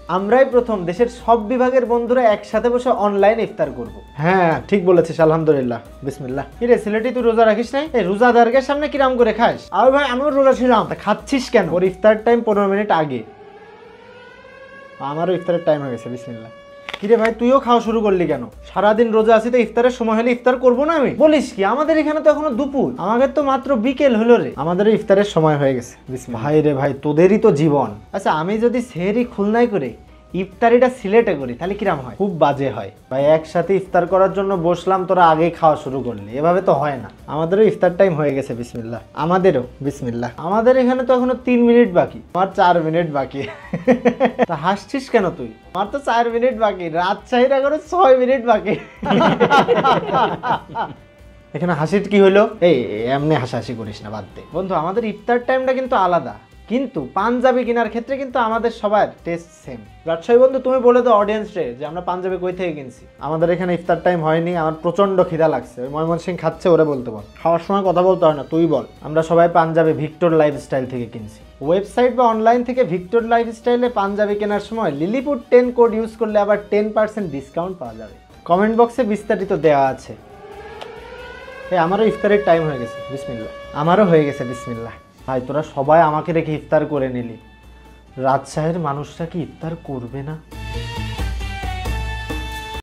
আমরাই প্রথম দেশের সব বিভাগের বন্ধুরা একসাথে বসে অনলাইন ইফতার করব। হ্যাঁ ঠিক বলেছিস, আলহামদুলিল্লাহ। বিসমিল্লাহ। কি রে সিলেটি, তুই রোজা রাখিস নাই? এই রোজাদারকে সামনে কিরাম করে খাস? আর ভাই আমিও রোজা ছিলাম। খাচ্ছিস কেন? ওর ইফতার টাইম 15 মিনিট আগে। আমারও ইফতারের টাইম হয়ে গেছে। বিসমিল্লাহ। কিরে ভাই তুইও খাওয়া শুরু করলি কেন? সারাদিন রোজা আছি তো ইফতারের সময় হলে ইফতার করবো না আমি? বলিস কি? আমাদের এখানে তো এখনো দুপুর, আমাদের তো মাত্র বিকেল হলো রে। আমাদের ইফতারের সময় হয়ে গেছে। ভাই রে ভাই, তোদেরই তো জীবন। আচ্ছা আমি যদি সেহরি খুলনায় করে ইফতারিটা সিলেটে করি তাহলে কিরাম হয়? খুব বাজে হয় ভাই। একসাথে ইফতার করার জন্য বসলাম, তোরা আগেই খাওয়া শুরু করলি, এভাবে তো হয় না। আমাদেরও ইফতার টাইম হয়ে গেছে। বিসমিল্লাহ। আমাদেরও বিসমিল্লাহ। আমাদের এখানে তো এখনো 3 মিনিট বাকি, আমার 4 মিনিট বাকি। তা হাসছিস কেন তুই? আমার তো 4 মিনিট বাকি, রাজশাহীর এখনো 6 মিনিট বাকি। এখানে হাসির কি হলো? এই এমনি হাসাহাসি করিস না, বাদ দে। বন্ধু আমাদের ইফতার টাইমটা কিন্তু আলাদা, কিন্তু পাঞ্জাবি কেনার ক্ষেত্রে কিন্তু আমাদের সবার টেস্ট সেম। রাজশাহী বন্ধু তুমি বলে দাও অডিয়েন্স রে যে আমরা পাঞ্জাবি কই থেকে কিনছি। আমাদের এখানে ইফতার টাইম হয়নি, আমার প্রচন্ড খিদা লাগছে। ওই ময়মনসিং খাচ্ছে, ওরে বলতে বল। খাওয়ার সময় কথা বলতে হয় না, তুই বল। আমরা সবাই পাঞ্জাবি ভিক্টর লাইফস্টাইল থেকে কিনছি। ওয়েবসাইট বা অনলাইন থেকে ভিক্টর লাইফস্টাইলে পাঞ্জাবি কেনার সময় লিলিপুট 10 কোড ইউজ করলে আবার 10% ডিসকাউন্ট পাওয়া যাবে। কমেন্ট বক্সে বিস্তারিত দেওয়া আছে। আমারও ইফতারের টাইম হয়ে গেছে। বিসমিল্লাহ। আমারও হয়ে গেছে। বিসমিল্লাহ। ভাই তোরা সবাই আমাকে রেখে ইফতার করে নিলি, রাজশাহীর মানুষরা কি ইফতার করবে না?